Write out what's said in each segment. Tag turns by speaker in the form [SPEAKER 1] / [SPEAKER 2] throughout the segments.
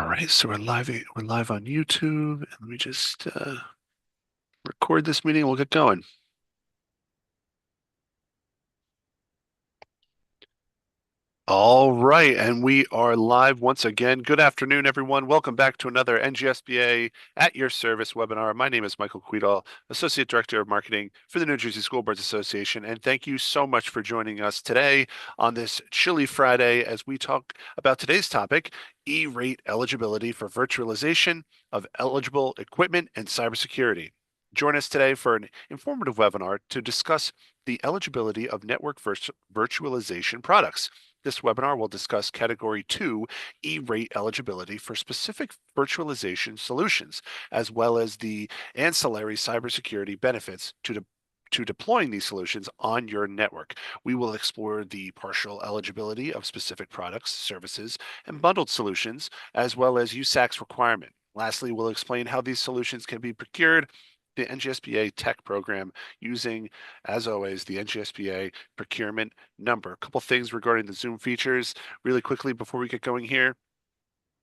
[SPEAKER 1] right, so we're live on YouTube, and let me just record this meeting. We'll get going. All right, and we are live once again. Good afternoon, everyone. Welcome back to another NJSBA at Your Service webinar. My name is Michael Quidal, Associate Director of Marketing for the New Jersey School Boards Association, and thank you so much for joining us today on this chilly Friday as we talk about today's topic, E-rate eligibility for virtualization of eligible equipment and cybersecurity. Join us today for an informative webinar to discuss the eligibility of network virtualization products. This webinar will discuss Category 2 E-rate eligibility for specific virtualization solutions, as well as the ancillary cybersecurity benefits to deploying these solutions on your network. We will explore the partial eligibility of specific products, services, and bundled solutions, as well as USAC's requirement. Lastly, we'll explain how these solutions can be procured the NJSBA TEC program using, as always, the NJSBA procurement number. A couple things regarding the Zoom features really quickly before we get going here.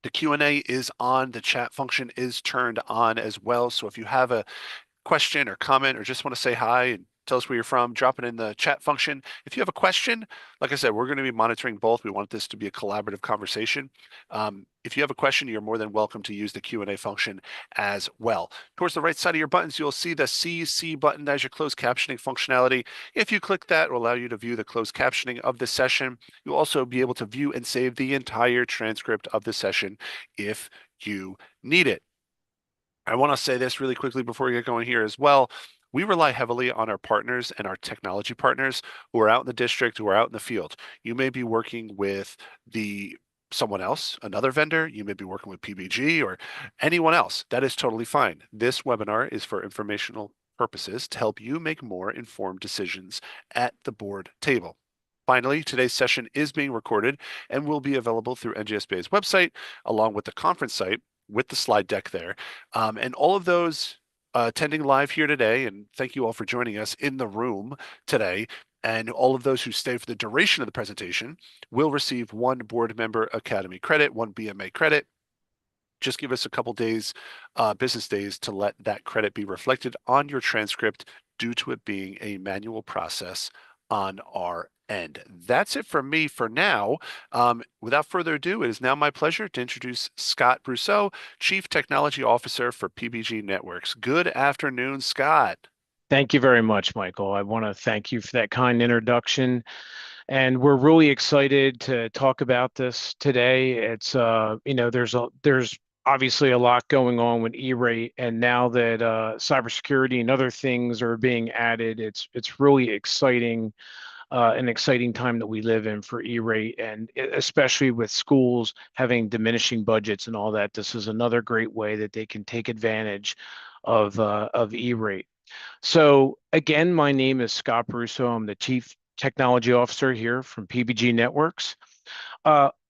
[SPEAKER 1] The Q&A is on, the chat function is turned on as well. So if you have a question or comment or just want to say hi and tell us where you're from, drop it in the chat function. If you have a question, like I said, we're going to be monitoring both. We want this to be a collaborative conversation. If you have a question, you're more than welcome to use the Q&A function as well. Towards the right side of your buttons, you'll see the CC button as your closed captioning functionality. If you click that, it will allow you to view the closed captioning of the session. You'll also be able to view and save the entire transcript of the session if you need it. I want to say this really quickly before we get going here as well. We rely heavily on our partners and our technology partners who are out in the district, who are out in the field. You may be working with someone else, another vendor. You may be working with PBG or anyone else. That is totally fine. This webinar is for informational purposes to help you make more informed decisions at the board table. Finally, today's session is being recorded and will be available through NJSBA's website, along with the conference site with the slide deck there. And all of those attending live here today, and thank you all for joining us in the room today, and all of those who stay for the duration of the presentation will receive one Board Member Academy credit, one BMA credit. Just give us a couple days, business days, to let that credit be reflected on your transcript due to it being a manual process on our end. That's it from me for now. Without further ado, it is now my pleasure to introduce Scott Brousseau, Chief Technology Officer for PBG Networks. Good afternoon, Scott.
[SPEAKER 2] Thank you very much, Michael. I want to thank you for that kind introduction. And we're really excited to talk about this today. It's, there's obviously a lot going on with E-rate, and now that cybersecurity and other things are being added, it's really exciting. An exciting time that we live in for E-rate, and especially with schools having diminishing budgets and all that. This is another great way that they can take advantage of E-rate. So again, my name is Scott Brousseau. I'm the Chief Technology Officer here from PBG Networks.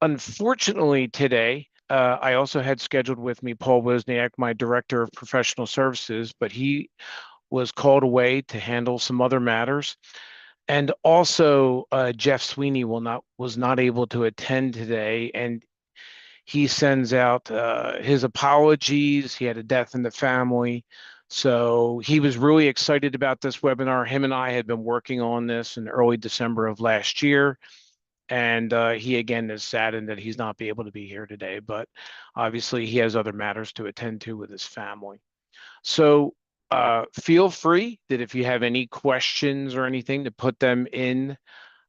[SPEAKER 2] Unfortunately, today, I also had scheduled with me Paul Wozniak, my Director of Professional Services, but he was called away to handle some other matters. And also, Jeff Sweeney was not able to attend today, and he sends out his apologies. He had a death in the family. So he was really excited about this webinar. Him and I had been working on this in early December of last year. And he, again, is saddened that he's not be able to be here today. But obviously, he has other matters to attend to with his family. So feel free that if you have any questions or anything, to put them in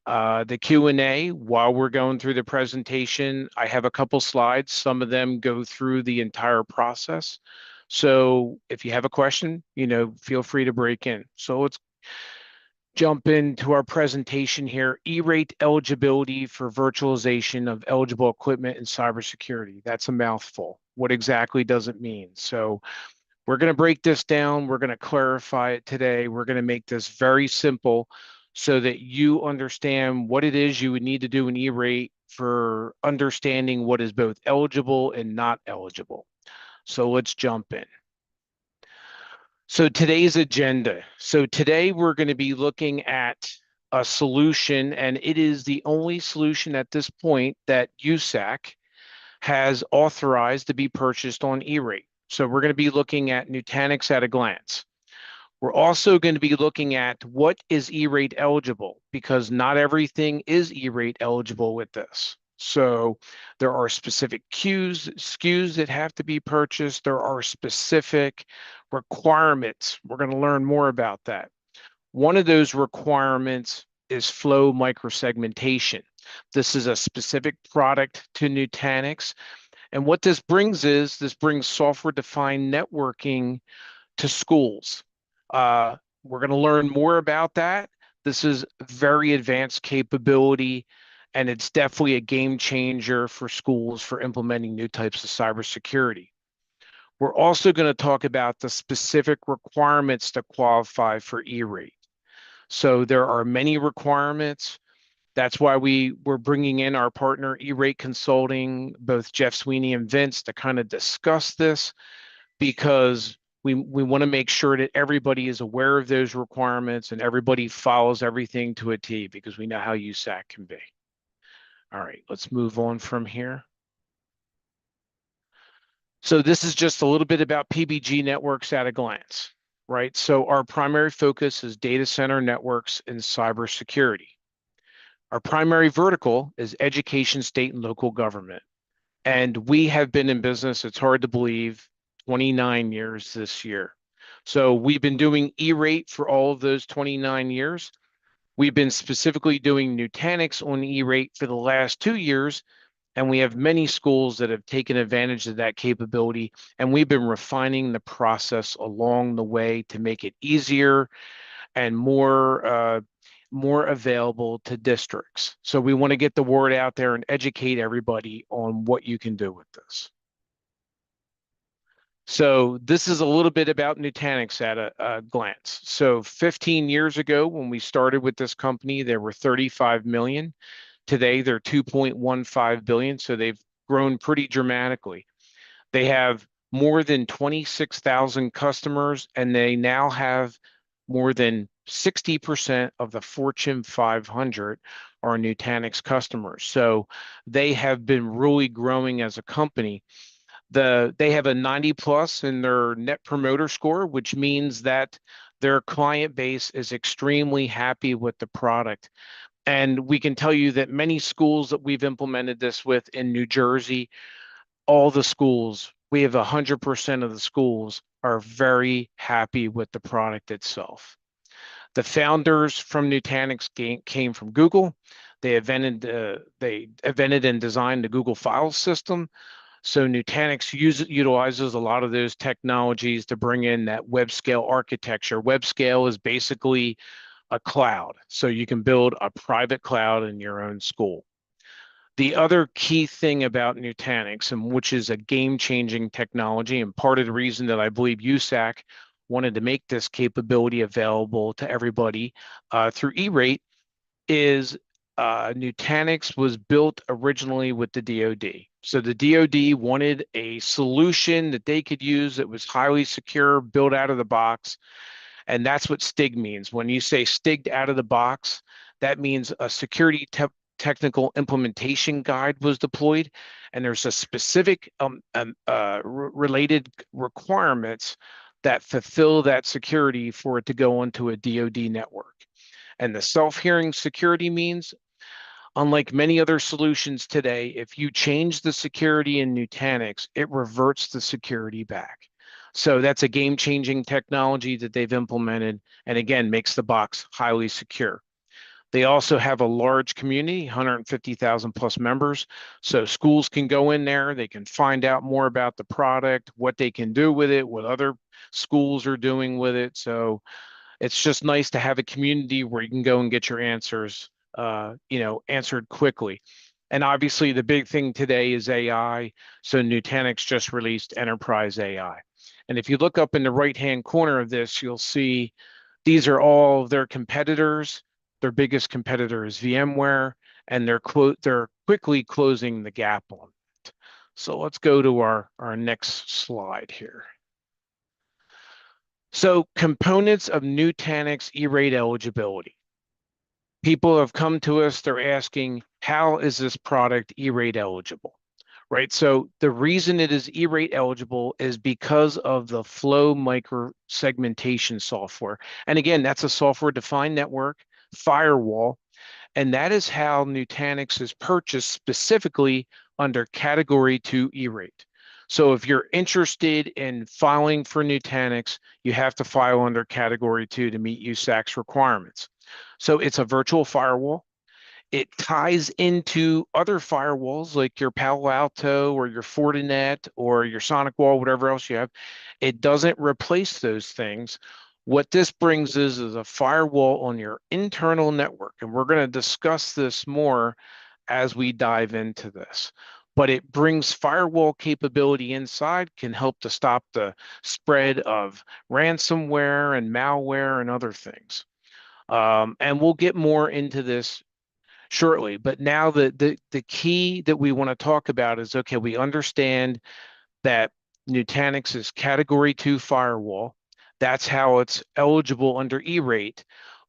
[SPEAKER 2] the Q&A while we're going through the presentation. I have a couple slides. Some of them go through the entire process. So if you have a question, feel free to break in. So let's jump into our presentation here. E-rate eligibility for virtualization of eligible equipment and cybersecurity. That's a mouthful. What exactly does it mean? So we're going to break this down. We're going to clarify it today. We're going to make this very simple so that you understand what it is you would need to do in E-rate for understanding what is both eligible and not eligible. So let's jump in. So today's agenda. So today we're going to be looking at a solution, and it is the only solution at this point that USAC has authorized to be purchased on E-rate. So we're going to be looking at Nutanix at a glance. We're also going to be looking at what is E-rate eligible, because not everything is E-rate eligible with this. So there are specific SKUs that have to be purchased. There are specific requirements. We're going to learn more about that. One of those requirements is flow microsegmentation. This is a specific product to Nutanix. And what this brings is this brings software-defined networking to schools. We're going to learn more about that. This is very advanced capability, and it's definitely a game changer for schools for implementing new types of cybersecurity. We're also going to talk about the specific requirements to qualify for E-rate. So there are many requirements. That's why we're bringing in our partner E-rate Consulting, both Jeff Sweeney and Vince, to kind of discuss this, because we want to make sure that everybody is aware of those requirements and everybody follows everything to a T, because we know how USAC can be. All right, let's move on from here. So this is just a little bit about PBG networks at a glance, right? So our primary focus is data center networks and cybersecurity. Our primary vertical is education, state, and local government. And we have been in business, it's hard to believe, 29 years this year. So we've been doing E-rate for all of those 29 years. We've been specifically doing Nutanix on E-rate for the last 2 years, and we have many schools that have taken advantage of that capability, and we've been refining the process along the way to make it easier and more available to districts. So we want to get the word out there and educate everybody on what you can do with this. So this is a little bit about Nutanix at a glance. So 15 years ago, when we started with this company, there were 35 million. Today, they're 2.15 billion. So they've grown pretty dramatically. They have more than 26,000 customers, and they now have more than 60% of the Fortune 500 are Nutanix customers. So they have been really growing as a company. They have a 90 plus in their net promoter score, which means that their client base is extremely happy with the product. And we can tell you that many schools that we've implemented this with in New Jersey, all the schools, we have 100% of the schools are very happy with the product itself. The founders from Nutanix came from Google. They invented and designed the Google file system. So Nutanix utilizes a lot of those technologies to bring in that web scale architecture. Web scale is basically a cloud. So you can build a private cloud in your own school. The other key thing about Nutanix, and which is a game-changing technology, and part of the reason that I believe USAC wanted to make this capability available to everybody through E-rate, is Nutanix was built originally with the DoD. So the DoD wanted a solution that they could use that was highly secure, built out of the box. And that's what STIG means. When you say STIGged out of the box, that means a security technical implementation guide was deployed, and there's a specific related requirements that fulfill that security for it to go onto a DoD network. And the self-healing security means, unlike many other solutions today, if you change the security in Nutanix, it reverts the security back. So that's a game-changing technology that they've implemented, and again, makes the box highly secure. They also have a large community, 150,000 plus members. So schools can go in there, they can find out more about the product, what they can do with it, what other schools are doing with it. So it's just nice to have a community where you can go and get your answers, answered quickly. And obviously the big thing today is AI. So Nutanix just released Enterprise AI. And if you look up in the right-hand corner of this, you'll see these are all of their competitors. Their biggest competitor is VMware, and they're quickly closing the gap on it. So let's go to our next slide here. So components of Nutanix E-rate eligibility. People have come to us, they're asking, how is this product E-rate eligible? right? So the reason it is E-rate eligible is because of the flow micro segmentation software. And again, that's a software defined network firewall. And that is how Nutanix is purchased specifically under Category 2 E-rate. So if you're interested in filing for Nutanix, you have to file under Category 2 to meet USAC's requirements. So it's a virtual firewall. It ties into other firewalls like your Palo Alto or your Fortinet or your SonicWall, whatever else you have. It doesn't replace those things. What this brings is a firewall on your internal network. And we're going to discuss this more as we dive into this. But it brings firewall capability inside, can help to stop the spread of ransomware and malware and other things. And we'll get more into this shortly. But now the key that we want to talk about is, okay, we understand that Nutanix is Category 2 firewall. That's how it's eligible under E-rate.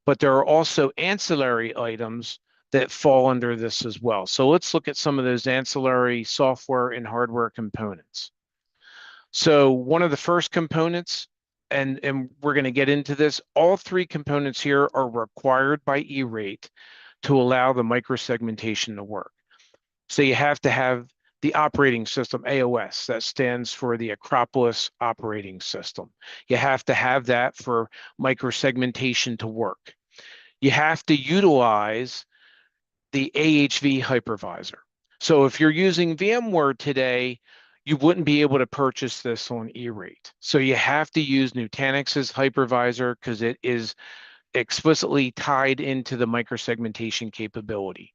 [SPEAKER 2] But there are also ancillary items that fall under this as well. So let's look at some of those ancillary software and hardware components. So one of the first components, and we're going to get into this, all three components here are required by E-rate to allow the microsegmentation to work. So you have to have the operating system, AOS, that stands for the Acropolis operating system. You have to have that for microsegmentation to work. You have to utilize the AHV hypervisor. So if you're using VMware today, you wouldn't be able to purchase this on E-rate. So you have to use Nutanix's hypervisor because it is explicitly tied into the microsegmentation capability.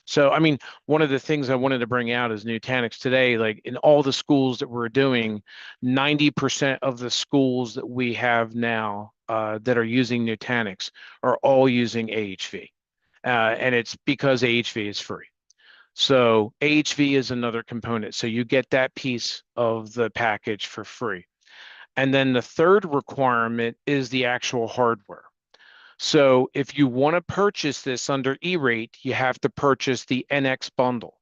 [SPEAKER 2] So, I mean, one of the things I wanted to bring out is Nutanix today, like in all the schools that we're doing, 90% of the schools that we have now that are using Nutanix are all using AHV. And it's because AHV is free. So AHV is another component. So you get that piece of the package for free. And then the third requirement is the actual hardware. So if you want to purchase this under E-rate, you have to purchase the NX bundle.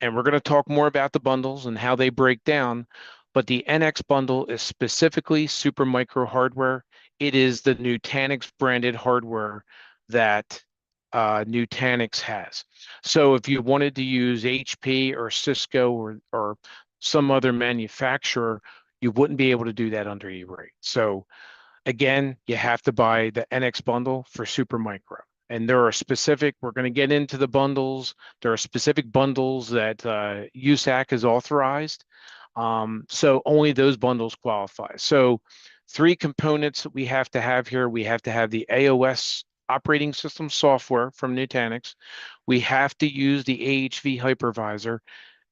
[SPEAKER 2] And we're going to talk more about the bundles and how they break down. But the NX bundle is specifically Supermicro hardware. It is the Nutanix branded hardware that Nutanix has. So if you wanted to use HP or Cisco or some other manufacturer, you wouldn't be able to do that under E-rate. So again, you have to buy the NX bundle for Supermicro. And there are specific, we're going to get into the bundles. There are specific bundles that USAC is authorized. So only those bundles qualify. So three components that we have to have here. We have to have the AOS operating system software from Nutanix. We have to use the AHV hypervisor,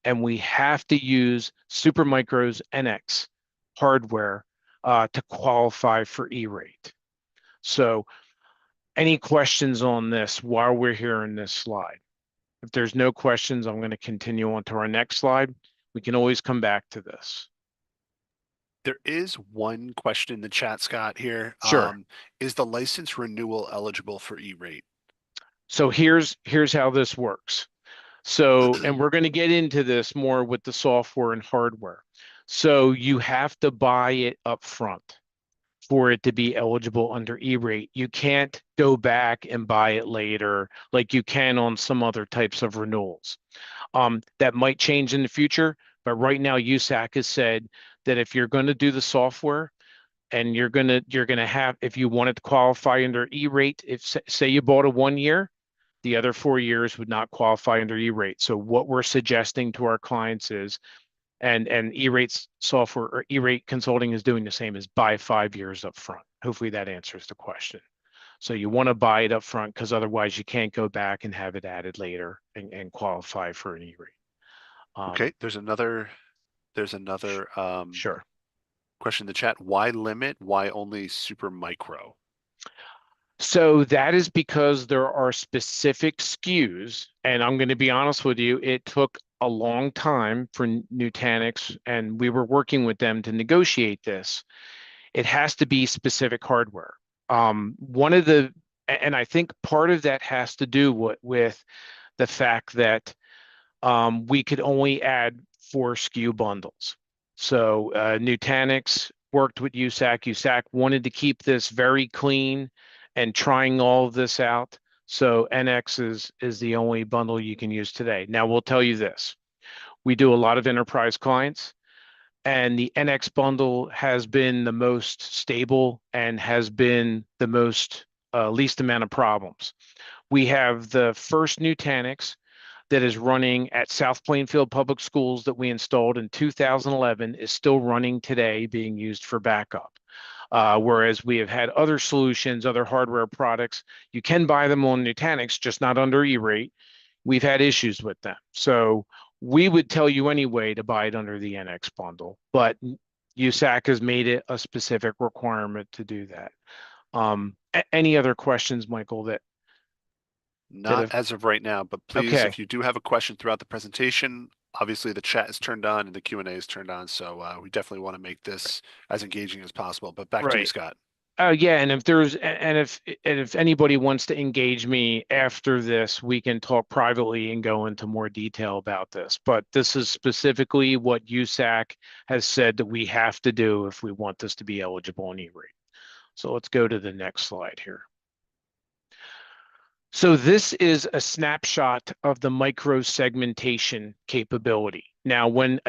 [SPEAKER 2] and we have to use Supermicro's NX hardware to qualify for E-rate. So any questions on this while we're here in this slide? If there's no questions, I'm going to continue on to our next slide. We can always come back to this.
[SPEAKER 1] There is one question in the chat, Scott, here.
[SPEAKER 2] Sure.
[SPEAKER 1] Is the license renewal eligible for E-rate?
[SPEAKER 2] So here's how this works. So, and we're going to get into this more with the software and hardware. So you have to buy it up front for it to be eligible under E-rate. You can't go back and buy it later like you can on some other types of renewals. That might change in the future, but right now USAC has said that if you're going to do the software and you're gonna have, if you want it to qualify under E-rate, if say you bought a 1 year, the other 4 years would not qualify under E-rate. So what we're suggesting to our clients is, and E-rate's software or E-rate consulting is doing the same, is buy 5 years up front. Hopefully that answers the question. So you want to buy it up front because otherwise you can't go back and have it added later and qualify for an E-rate.
[SPEAKER 1] Okay, there's another
[SPEAKER 2] Sure.
[SPEAKER 1] question in the chat. Why limit? Why only Supermicro?
[SPEAKER 2] So that is because there are specific SKUs, and I'm going to be honest with you, it took a long time for Nutanix, and we were working with them to negotiate this. It has to be specific hardware. One of the, and I think part of that has to do with the fact that we could only add 4 SKU bundles. So Nutanix worked with USAC. USAC wanted to keep this very clean and trying all of this out. So NX is the only bundle you can use today. Now we'll tell you this. We do a lot of enterprise clients, and the NX bundle has been the most stable and has been the most least amount of problems. We have the first Nutanix that is running at South Plainfield Public Schools that we installed in 2011 is still running today, being used for backup. Whereas we have had other solutions, other hardware products, you can buy them on Nutanix, just not under E-rate. We've had issues with them. So we would tell you anyway to buy it under the NX bundle, but USAC has made it a specific requirement to do that. Any other questions, Michael, that
[SPEAKER 1] Not
[SPEAKER 2] have,
[SPEAKER 1] as of right now, but please,
[SPEAKER 2] okay,
[SPEAKER 1] if you do have a question throughout the presentation, obviously the chat is turned on and the Q&A is turned on. So we definitely want to make this as engaging as possible. But back to you,
[SPEAKER 2] right.
[SPEAKER 1] Scott.
[SPEAKER 2] Yeah, and if anybody wants to engage me after this, we can talk privately and go into more detail about this. But this is specifically what USAC has said that we have to do if we want this to be eligible in E-rate. So let's go to the next slide here. So this is a snapshot of the micro segmentation capability. Now, when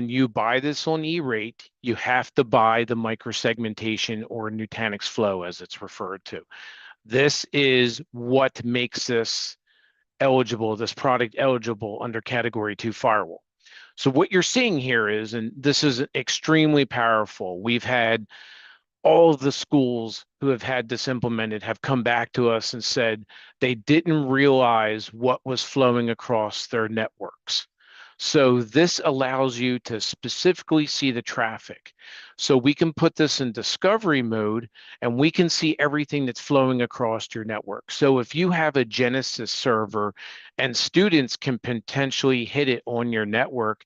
[SPEAKER 2] you buy this on E-rate, you have to buy the micro segmentation or Nutanix Flow as it's referred to. This is what makes this product eligible under Category 2 firewall. So what you're seeing here is, and this is extremely powerful, we've had all of the schools who have had this implemented have come back to us and said they didn't realize what was flowing across their networks. So this allows you to specifically see the traffic. So we can put this in discovery mode and we can see everything that's flowing across your network. So if you have a Genesis server and students can potentially hit it on your network,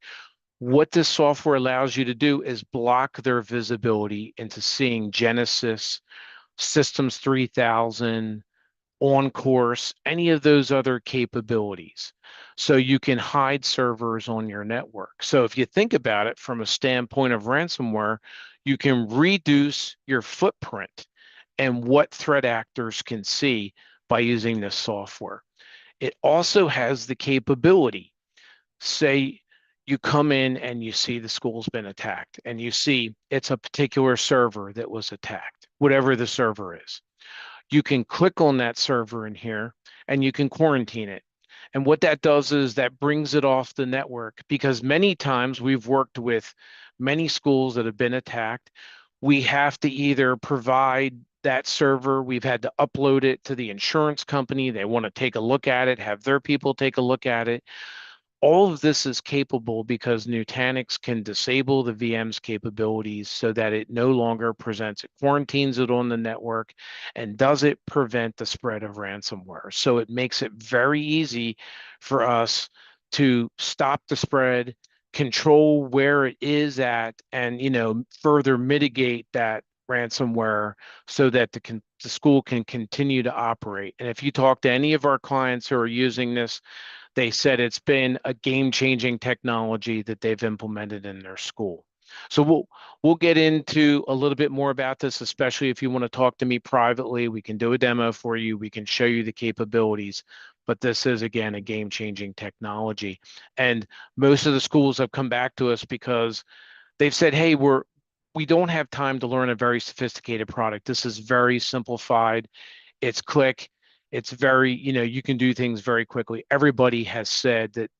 [SPEAKER 2] what this software allows you to do is block their visibility into seeing Genesis, Systems 3000, On Course, any of those other capabilities. So you can hide servers on your network. So if you think about it from a standpoint of ransomware, you can reduce your footprint and what threat actors can see by using this software. It also has the capability, say you come in and you see the school's been attacked and you see it's a particular server that was attacked, whatever the server is. You can click on that server in here and you can quarantine it. And what that does is that brings it off the network, because many times we've worked with many schools that have been attacked. We have to either provide that server, we've had to upload it to the insurance company. They want to take a look at it, have their people take a look at it. All of this is capable because Nutanix can disable the VM's capabilities so that it no longer presents, it quarantines it on the network, and does it prevent the spread of ransomware. So it makes it very easy for us to stop the spread, control where it is at, and further mitigate that ransomware so that the school can continue to operate. And if you talk to any of our clients who are using this, they said it's been a game-changing technology that they've implemented in their school. So we'll get into a little bit more about this, especially if you want to talk to me privately. We can do a demo for you. We can show you the capabilities. But this is, again, a game-changing technology. And most of the schools have come back to us because they've said, hey, we don't have time to learn a very sophisticated product. This is very simplified. It's quick. It's very, you can do things very quickly. Everybody has said that,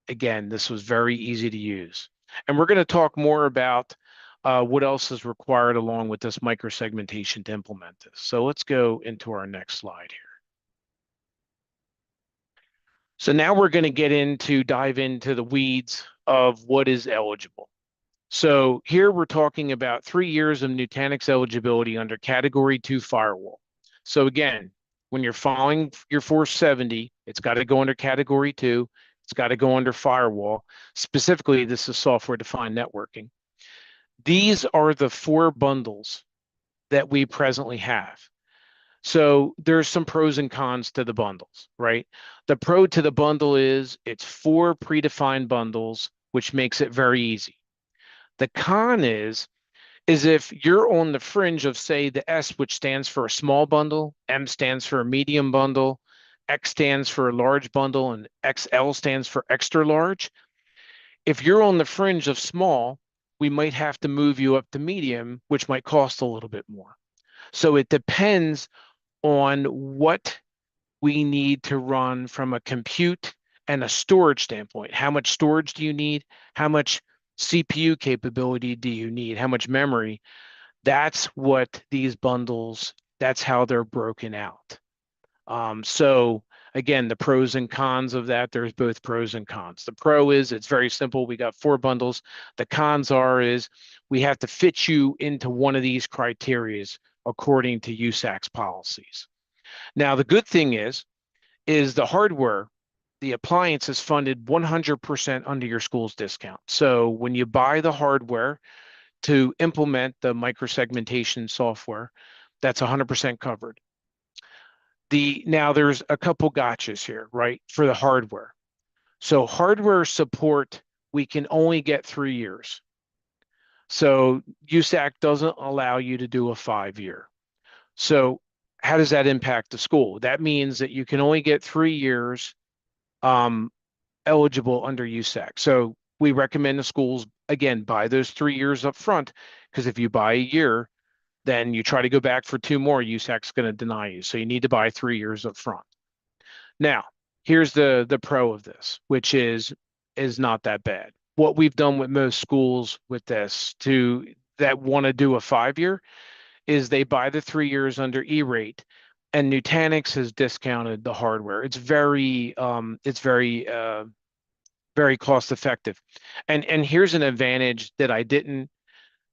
[SPEAKER 2] again, this was very easy to use. And we're going to talk more about what else is required along with this microsegmentation to implement this. So let's go into our next slide here. So now we're going to dive into the weeds of what is eligible. So here we're talking about 3 years of Nutanix eligibility under Category 2 firewall. So again, when you're following your 470, it's got to go under Category 2. It's got to go under firewall. Specifically, this is software-defined networking. These are the 4 bundles that we presently have. So there's some pros and cons to the bundles, right? The pro to the bundle is it's 4 predefined bundles which makes it very easy. The con is if you're on the fringe of, say, the S, which stands for a small bundle, M stands for a medium bundle, X stands for a large bundle, and XL stands for extra large. If you're on the fringe of small, we might have to move you up to medium, which might cost a little bit more. So it depends on what we need to run from a compute and a storage standpoint. How much storage do you need? How much CPU capability do you need? How much memory? That's what these bundles, that's how they're broken out. So again, the pros and cons of that, there's both pros and cons. The pro is it's very simple. We got 4 bundles. The cons is we have to fit you into one of these criterias according to USAC's policies. Now, the good thing is the hardware, the appliance is funded 100% under your school's discount. So when you buy the hardware to implement the microsegmentation software, that's 100% covered. Now there's a couple gotchas here, right, for the hardware. So hardware support, we can only get 3 years. So USAC doesn't allow you to do a 5 year. So how does that impact the school? That means that you can only get 3 years eligible under USAC. So we recommend the schools, again, buy those 3 years up front, because if you buy a year, then you try to go back for 2 more, USAC's going to deny you. So you need to buy 3 years up front. Now, here's the pro of this, which is not that bad. What we've done with most schools with this that want to do a 5 year is they buy the 3 years under E-rate, and Nutanix has discounted the hardware. It's very very cost effective. And here's an advantage that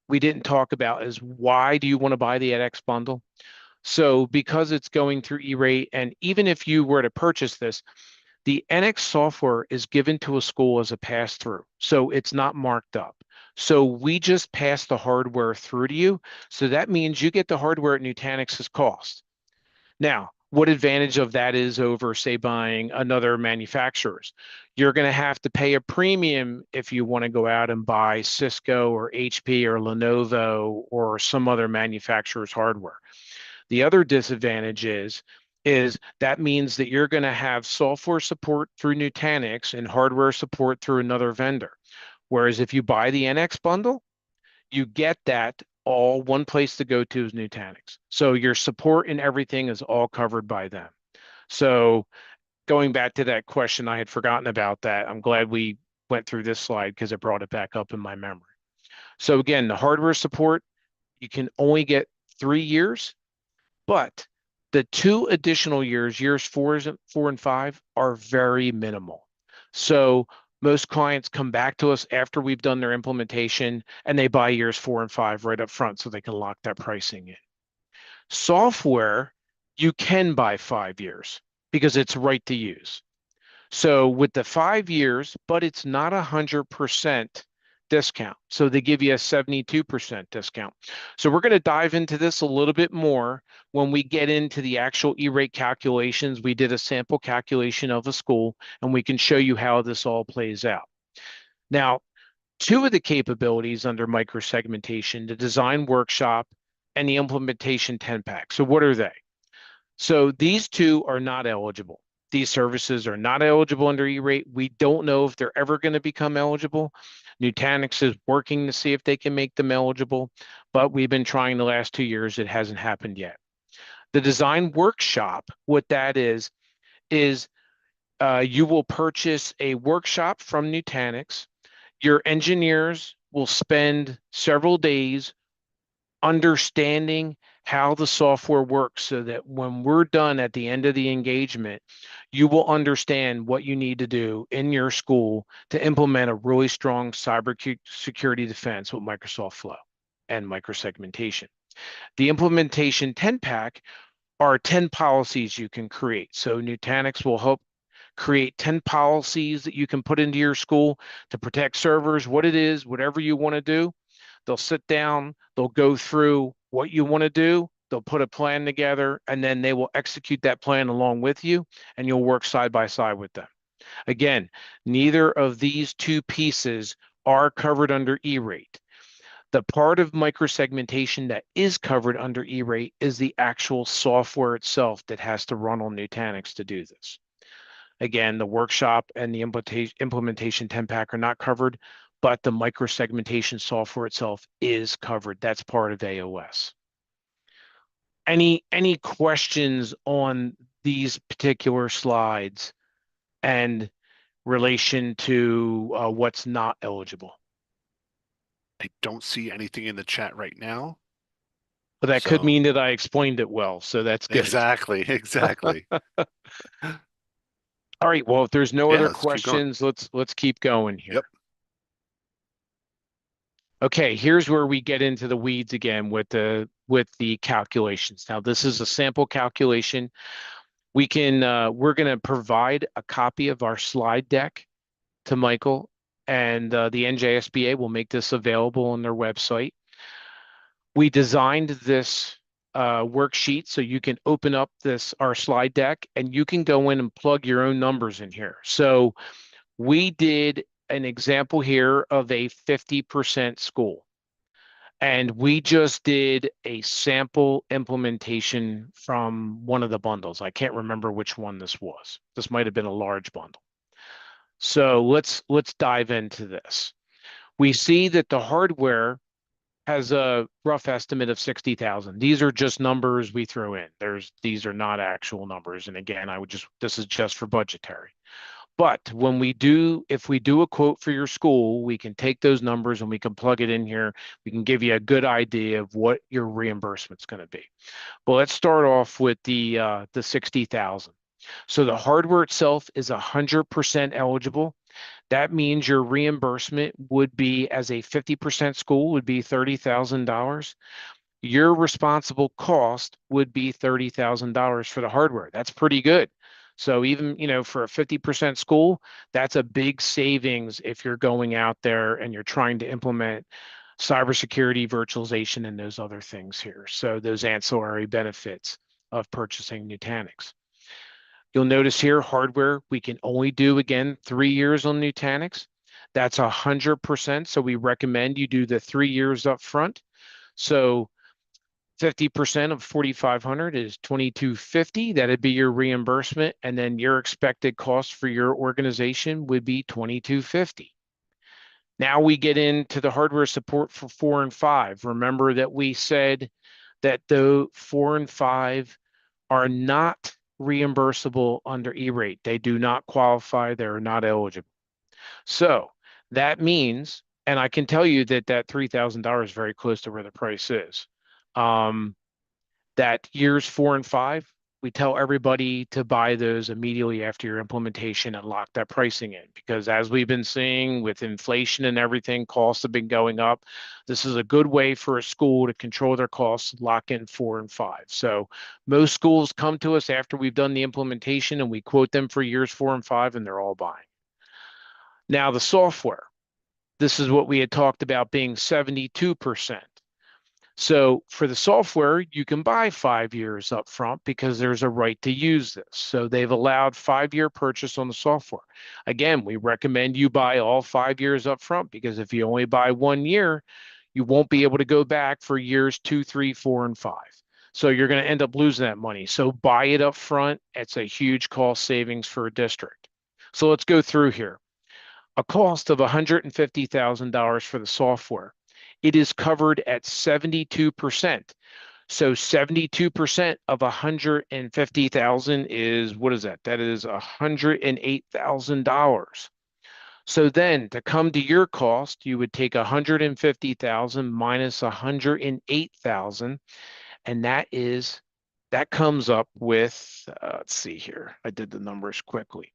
[SPEAKER 2] we didn't talk about is why do you want to buy the edX bundle? So because it's going through E-rate, and even if you were to purchase this, the NX software is given to a school as a pass-through. So it's not marked up. So we just pass the hardware through to you. So that means you get the hardware at Nutanix's cost. Now, what advantage of that is over, say, buying another manufacturer's? You're going to have to pay a premium if you want to go out and buy Cisco or HP or Lenovo or some other manufacturer's hardware. The other disadvantage is that means that you're going to have software support through Nutanix and hardware support through another vendor. Whereas if you buy the NX bundle, you get that all one place to go to is Nutanix. So your support and everything is all covered by them. So going back to that question, I had forgotten about that. I'm glad we went through this slide because it brought it back up in my memory. So again, the hardware support, you can only get 3 years, but the 2 additional years, years 4 and 5, are very minimal. So most clients come back to us after we've done their implementation and they buy years 4 and 5 right up front so they can lock that pricing in. Software, you can buy 5 years because it's right to use. So with the 5 years, but it's not 100% discount. So they give you a 72% discount. So we're going to dive into this a little bit more when we get into the actual E-rate calculations. We did a sample calculation of a school, and we can show you how this all plays out. Now, 2 of the capabilities under microsegmentation, the design workshop and the implementation 10-pack. So what are they? So these 2 are not eligible. These services are not eligible under E-rate. We don't know if they're ever going to become eligible. Nutanix is working to see if they can make them eligible, but we've been trying the last 2 years. It hasn't happened yet. The design workshop, what that is you will purchase a workshop from Nutanix. Your engineers will spend several days understanding how the software works so that when we're done at the end of the engagement, you will understand what you need to do in your school to implement a really strong cybersecurity defense with Microsoft Flow and microsegmentation. The implementation 10-pack are 10 policies you can create. So Nutanix will help create 10 policies that you can put into your school to protect servers, what it is, whatever you want to do. They'll sit down, they'll go through what you want to do, they'll put a plan together, and then they will execute that plan along with you, and you'll work side by side with them. Again, neither of these two pieces are covered under E-rate. The part of microsegmentation that is covered under E-rate is the actual software itself that has to run on Nutanix to do this. Again, the workshop and the implementation 10-pack are not covered, but the microsegmentation software itself is covered. That's part of AOS. Any questions on these particular slides and relation to what's not eligible?
[SPEAKER 1] I don't see anything in the chat right now.
[SPEAKER 2] But that could
[SPEAKER 1] So
[SPEAKER 2] mean that I explained it well, so that's good.
[SPEAKER 1] exactly, exactly.
[SPEAKER 2] All right, well, if there's no
[SPEAKER 1] Yeah,
[SPEAKER 2] other
[SPEAKER 1] let's keep going.
[SPEAKER 2] questions, let's keep going here.
[SPEAKER 1] Yep.
[SPEAKER 2] Okay, here's where we get into the weeds again with the calculations. Now, this is a sample calculation. We're going to provide a copy of our slide deck to Michael, and the NJSBA will make this available on their website. We designed this worksheet so you can open up our slide deck and you can go in and plug your own numbers in here. So we did an example here of a 50% school. And we just did a sample implementation from one of the bundles. I can't remember which one this was. This might have been a large bundle. So let's dive into this. We see that the hardware has a rough estimate of 60,000. These are just numbers we throw in. These are not actual numbers. And again, this is just for budgetary. But if we do a quote for your school, we can take those numbers and we can plug it in here. We can give you a good idea of what your reimbursement's going to be. But let's start off with the 60,000. So the hardware itself is 100% eligible. That means your reimbursement would be, as a 50% school, would be $30,000. Your responsible cost would be $30,000 for the hardware. That's pretty good. So even, for a 50% school, that's a big savings if you're going out there and you're trying to implement cybersecurity, virtualization, and those other things here. So those ancillary benefits of purchasing Nutanix. You'll notice here, hardware, we can only do, again, 3 years on Nutanix. That's 100%. So we recommend you do the 3 years up front. So 50% of 4,500 is 2,250. That'd be your reimbursement. And then your expected cost for your organization would be 2,250. Now we get into the hardware support for 4 and 5. Remember that we said that the 4 and 5 are not reimbursable under E-rate. They do not qualify. They're not eligible. So that means, and I can tell you that $3,000 is very close to where the price is. That years 4 and 5, we tell everybody to buy those immediately after your implementation and lock that pricing in, because as we've been seeing with inflation and everything, costs have been going up. This is a good way for a school to control their costs, lock in 4 and 5. So most schools come to us after we've done the implementation and we quote them for years 4 and 5, and they're all buying. Now the software, this is what we had talked about being 72%. So for the software, you can buy 5 years up front because there's a right to use this. So they've allowed 5-year purchase on the software. Again, we recommend you buy all 5 years up front, because if you only buy 1 year, you won't be able to go back for years 2, 3, 4, and 5. So you're going to end up losing that money. So buy it up front. It's a huge cost savings for a district. So let's go through here. A cost of $150,000 for the software. It is covered at 72%. So 72% of 150,000 is, what is that? That is $108,000. So then to come to your cost, you would take 150,000 minus 108,000, and that comes up with, let's see here. I did the numbers quickly.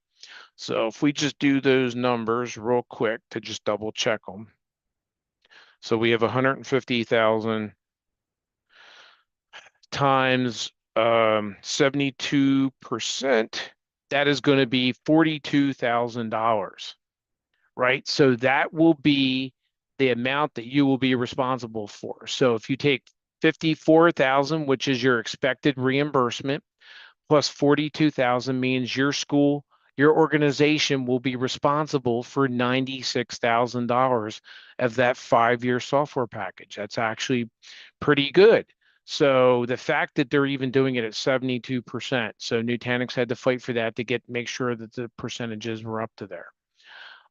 [SPEAKER 2] So if we just do those numbers real quick to just double check them. So we have 150,000 times 72%. That is going to be $42,000, right? So that will be the amount that you will be responsible for. So if you take 54,000, which is your expected reimbursement, plus 42,000 means your school your organization will be responsible for $96,000 of that 5-year software package. That's actually pretty good. So the fact that they're even doing it at 72%, so Nutanix had to fight for that to make sure that the percentages were up to there.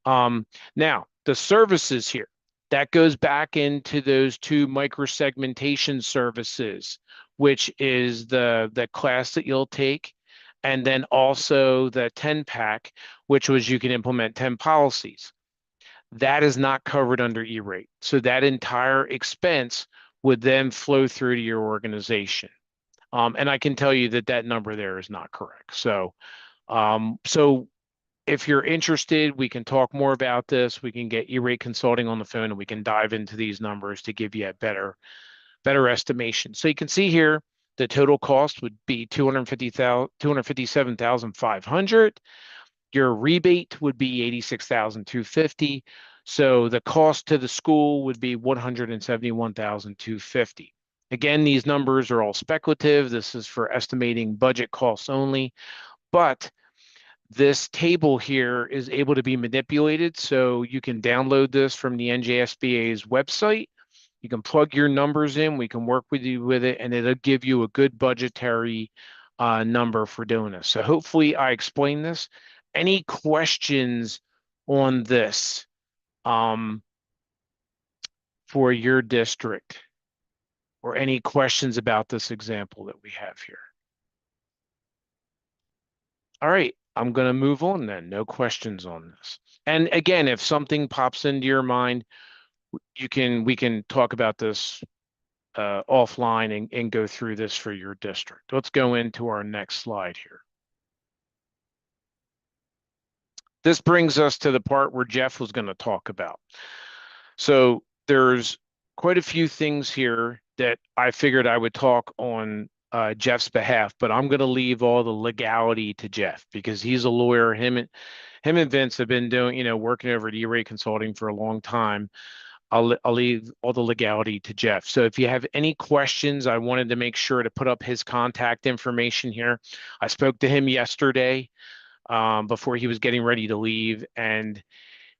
[SPEAKER 2] Now, the services here, that goes back into those two microsegmentation services, which is the class that you'll take, and then also the 10 pack, which was you can implement 10 policies. That is not covered under E-rate. So that entire expense would then flow through to your organization. And I can tell you that that number there is not correct. So if you're interested, we can talk more about this. We can get E-rate consulting on the phone and we can dive into these numbers to give you a better estimation. So you can see here the total cost would be 257,500. Your rebate would be 86,250. So the cost to the school would be 171,250. Again, these numbers are all speculative. This is for estimating budget costs only, but this table here is able to be manipulated. So you can download this from the NJSBA's website. You can plug your numbers in. We can work with you with it, and it'll give you a good budgetary number for doing this. So hopefully I explained this. Any questions on this for your district, or any questions about this example that we have here? All right, I'm going to move on then. No questions on this. And again, if something pops into your mind, we can talk about this offline and go through this for your district. Let's go into our next slide here. This brings us to the part where Jeff was going to talk about. So there's quite a few things here that I figured I would talk on Jeff's behalf, but I'm going to leave all the legality to Jeff because he's a lawyer. Him and Vince have been working over at E-Rate Consulting for a long time. I'll leave all the legality to Jeff. So if you have any questions, I wanted to make sure to put up his contact information here. I spoke to him yesterday before he was getting ready to leave, and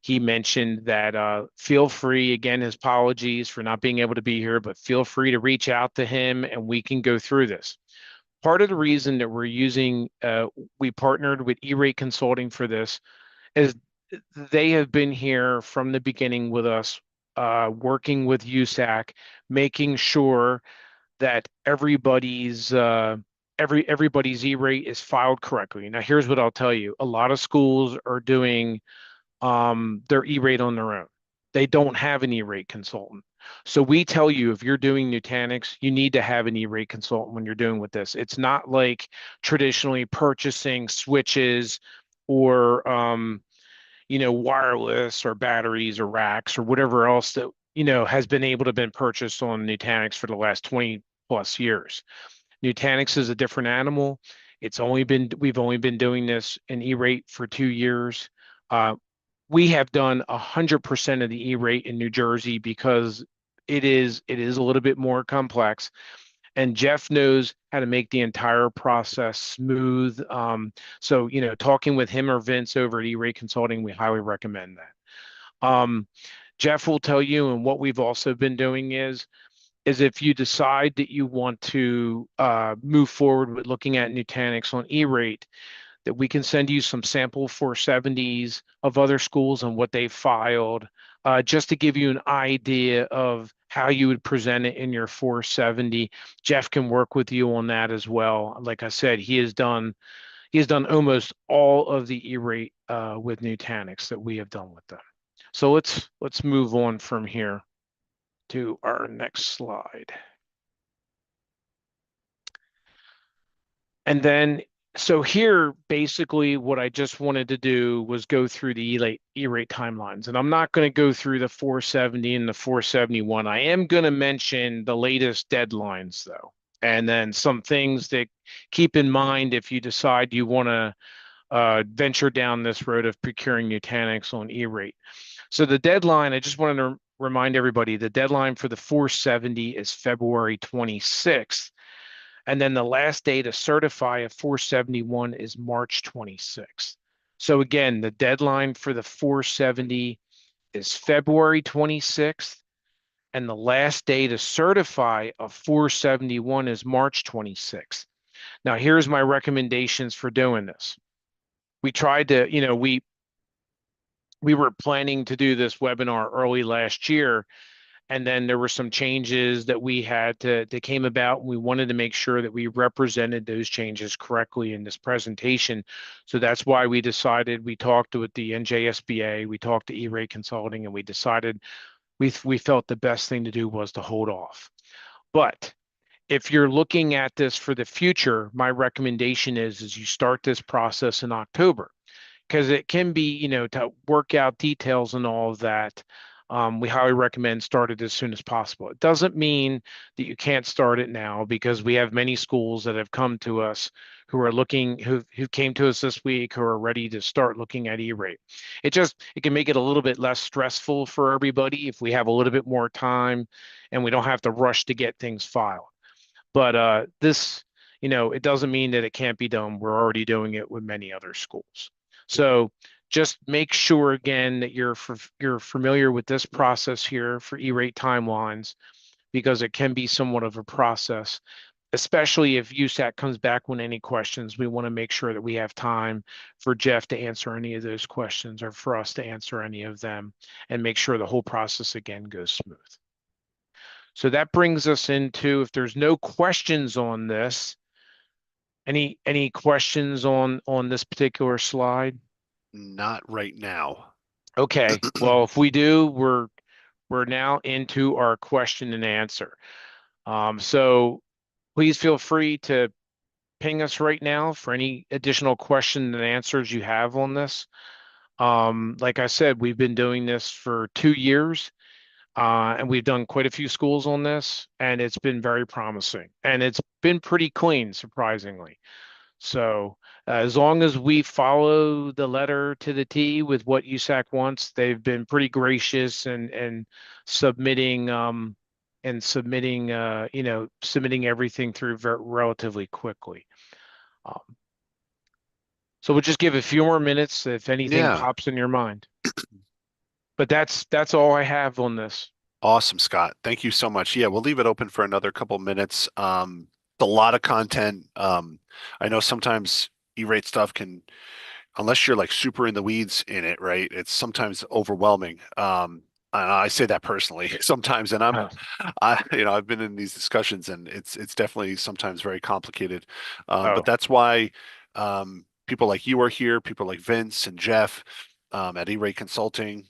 [SPEAKER 2] he mentioned that feel free, again, his apologies for not being able to be here, but feel free to reach out to him and we can go through this. Part of the reason that we partnered with E-Rate Consulting for this is they have been here from the beginning with us, working with USAC, making sure that everybody's E-rate is filed correctly. Now, here's what I'll tell you: a lot of schools are doing their E-rate on their own. They don't have an E-rate consultant. So we tell you, if you're doing Nutanix, you need to have an E-rate consultant when you're doing with this. It's not like traditionally purchasing switches or wireless or batteries or racks or whatever else that has been able to have been purchased on Nutanix for the last 20 plus years. Nutanix is a different animal. We've only been doing this in E-rate for 2 years. We have done 100% of the E-rate in New Jersey because it is a little bit more complex. And Jeff knows how to make the entire process smooth. So, talking with him or Vince over at E-Rate Consulting, we highly recommend that. Jeff will tell you, and what we've also been doing is if you decide that you want to move forward with looking at Nutanix on E-Rate, that we can send you some sample 470s of other schools and what they filed, just to give you an idea of how you would present it in your 470. Jeff can work with you on that as well. Like I said, he has done almost all of the E-rate with Nutanix that we have done with them. So let's move on from here to our next slide. And then, so here, basically what I just wanted to do was go through the E-rate timelines. And I'm not going to go through the 470 and the 471. I am going to mention the latest deadlines, though. And then some things that keep in mind if you decide you want to venture down this road of procuring Nutanix on E-rate. So the deadline, I just wanted to remind everybody, the deadline for the 470 is February 26th. And then the last day to certify a 471 is March 26th. So again, the deadline for the 470 is February 26th, and the last day to certify a 471 is March 26th. Now, here's my recommendations for doing this. We tried to, we were planning to do this webinar early last year, and then there were some changes that we had that came about. We wanted to make sure that we represented those changes correctly in this presentation. So that's why we decided, we talked with the NJSBA, we talked to E-Rate Consulting, and we decided we felt the best thing to do was to hold off. But if you're looking at this for the future, my recommendation is you start this process in October, because it can be, to work out details and all of that. We highly recommend start it as soon as possible. It doesn't mean that you can't start it now, because we have many schools that have come to us who came to us this week, who are ready to start looking at E-rate. It can make it a little bit less stressful for everybody if we have a little bit more time and we don't have to rush to get things filed. But it doesn't mean that it can't be done. We're already doing it with many other schools. So just make sure again that you're familiar with this process here for E-rate timelines, because it can be somewhat of a process, especially if USAC comes back with any questions. We want to make sure that we have time for Jeff to answer any of those questions, or for us to answer any of them, and make sure the whole process again goes smooth. So that brings us into, if there's no questions on this, any questions on this particular slide?
[SPEAKER 1] Not right now.
[SPEAKER 2] Okay, well, if we do, we're now into our question and answer. So please feel free to ping us right now for any additional questions and answers you have on this. Like I said, we've been doing this for 2 years. And we've done quite a few schools on this, and it's been very promising, and it's been pretty clean, surprisingly. So as long as we follow the letter to the T with what USAC wants, they've been pretty gracious and submitting submitting everything through relatively quickly. Um, so we'll just give a few more minutes if anything
[SPEAKER 1] Yeah.
[SPEAKER 2] pops in your mind. But that's all I have on this.
[SPEAKER 1] Awesome, Scott. Thank you so much. Yeah, we'll leave it open for another couple minutes. It's a lot of content. I know sometimes E-rate stuff can, unless you're like super in the weeds in it, right? It's sometimes overwhelming. And I say that personally sometimes, and
[SPEAKER 2] Uh,
[SPEAKER 1] I've been in these discussions, and it's definitely sometimes very complicated. But
[SPEAKER 2] oh,
[SPEAKER 1] that's why people like you are here, people like Vince and Jeff at E-rate Consulting.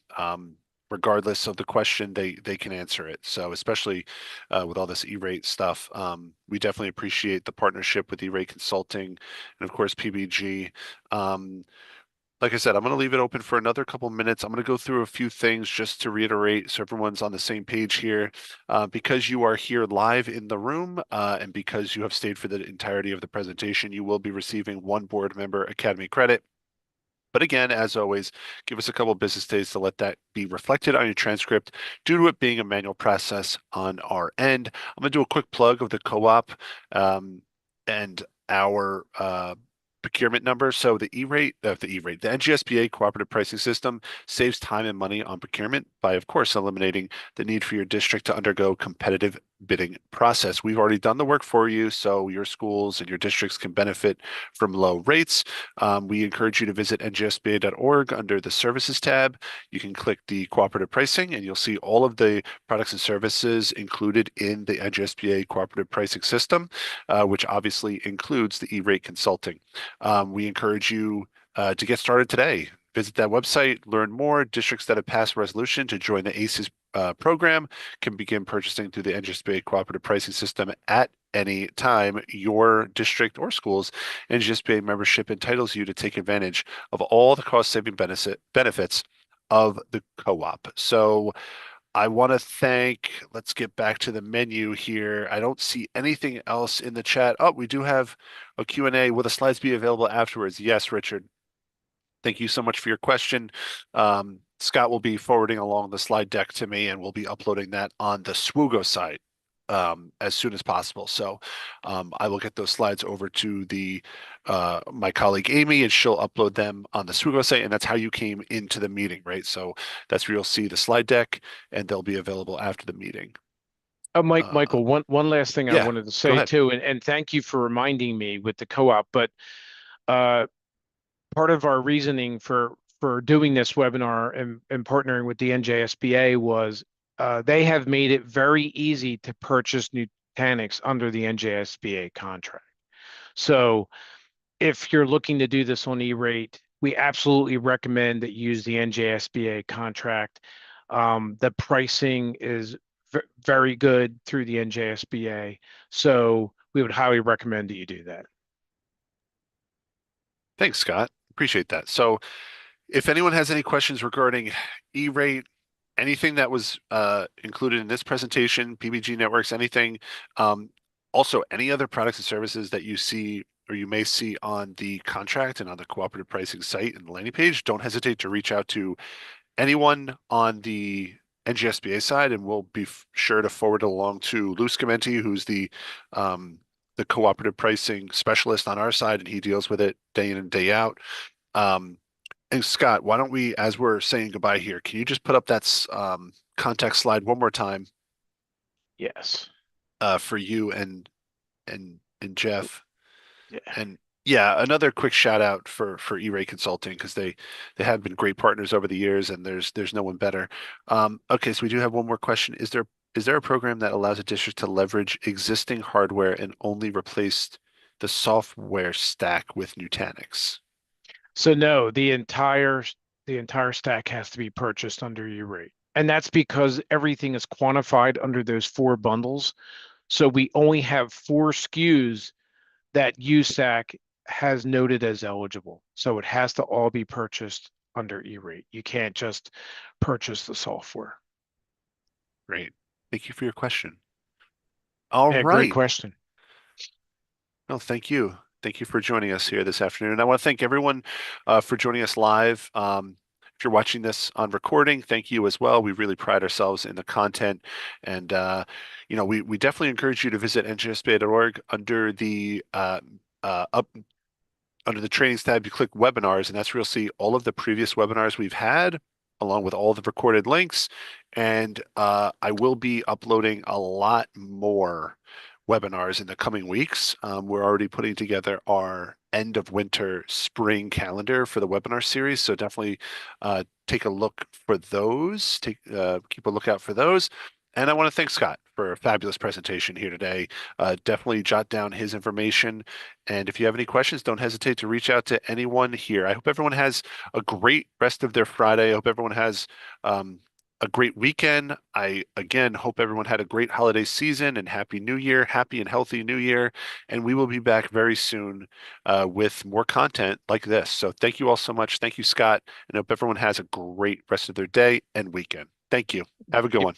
[SPEAKER 1] Regardless of the question, they can answer it. So especially with all this E-rate stuff, we definitely appreciate the partnership with E-rate Consulting and of course PBG. Um, like I said, I'm going to leave it open for another couple minutes. I'm going to go through a few things just to reiterate so everyone's on the same page here. Because you are here live in the room and because you have stayed for the entirety of the presentation, you will be receiving one board member Academy credit. But again, as always, give us a couple business days to let that be reflected on your transcript due to it being a manual process on our end. I'm going to do a quick plug of the co-op and our procurement number. So the the NGSBA cooperative pricing system saves time and money on procurement by, of course, eliminating the need for your district to undergo competitive bidding process. We've already done the work for you, so your schools and your districts can benefit from low rates. We encourage you to visit njsba.org under the services tab. You can click the cooperative pricing and you'll see all of the products and services included in the NJSBA cooperative pricing system, which obviously includes the E-rate consulting. We encourage you to get started today. Visit that website, learn more. Districts that have passed resolution to join the ACES program can begin purchasing through the NJSBA cooperative pricing system at any time. Your district or schools NJSBA membership entitles you to take advantage of all the cost-saving benefits of the co-op. So I want to thank, let's get back to the menu here. I don't see anything else in the chat. Oh, we do have a Q&A. Will the slides be available afterwards? Yes, Richard. Thank you so much for your question. Scott will be forwarding along the slide deck to me, and we'll be uploading that on the Swoogo site. as soon as possible. So I will get those slides over to the my colleague Amy, and she'll upload them on the Swigo site, and that's how you came into the meeting, right? So that's where you'll see the slide deck, and they'll be available after the meeting.
[SPEAKER 2] Michael, one last thing I
[SPEAKER 1] Yeah,
[SPEAKER 2] wanted to
[SPEAKER 1] go
[SPEAKER 2] say
[SPEAKER 1] ahead.
[SPEAKER 2] too, and thank you for reminding me with the co-op, but uh, part of our reasoning for doing this webinar and partnering with the NJSBA was they have made it very easy to purchase Nutanix under the NJSBA contract. So if you're looking to do this on E-rate, we absolutely recommend that you use the NJSBA contract. The pricing is very good through the NJSBA, so we would highly recommend that you do that.
[SPEAKER 1] Thanks, Scott. Appreciate that. So if anyone has any questions regarding E-rate, anything that was included in this presentation, PBG networks, anything, um, also any other products and services that you see or you may see on the contract and on the cooperative pricing site and the landing page, don't hesitate to reach out to anyone on the NGSBA side, and we'll be sure to forward it along to Lou Scamenti, who's the cooperative pricing specialist on our side, and he deals with it day in and day out. Um, and Scott, why don't we, as we're saying goodbye here, can you just put up that contact slide one more time
[SPEAKER 2] Yes.
[SPEAKER 1] for you and Jeff?
[SPEAKER 2] Yeah.
[SPEAKER 1] And yeah, another quick shout out for E-Ray Consulting, because they have been great partners over the years, and there's no one better. Okay, so we do have one more question. Is there a program that allows a district to leverage existing hardware and only replace the software stack with Nutanix?
[SPEAKER 2] So no, the entire stack has to be purchased under E-rate. And that's because everything is quantified under those four bundles. So we only have four SKUs that USAC has noted as eligible. So it has to all be purchased under E-rate. You can't just purchase the software.
[SPEAKER 1] Great. Thank you for your question. All
[SPEAKER 2] Yeah, great
[SPEAKER 1] right.
[SPEAKER 2] question.
[SPEAKER 1] No, thank you. Thank you for joining us here this afternoon. And I want to thank everyone for joining us live. If you're watching this on recording, thank you as well. We really pride ourselves in the content. And, we definitely encourage you to visit njsba.org up under the trainings tab. You click webinars, and that's where you'll see all of the previous webinars we've had, along with all the recorded links. And I will be uploading a lot more webinars in the coming weeks. We're already putting together our end of winter spring calendar for the webinar series. So definitely take a look for those. Keep a lookout for those. And I want to thank Scott for a fabulous presentation here today. Definitely jot down his information. And if you have any questions, don't hesitate to reach out to anyone here. I hope everyone has a great rest of their Friday. I hope everyone has a great weekend. I again hope everyone had a great holiday season and happy new year, happy and healthy new year. And we will be back very soon with more content like this. So thank you all so much. Thank you, Scott, and hope everyone has a great rest of their day and weekend. Thank you. Have a good
[SPEAKER 2] Yep.
[SPEAKER 1] one.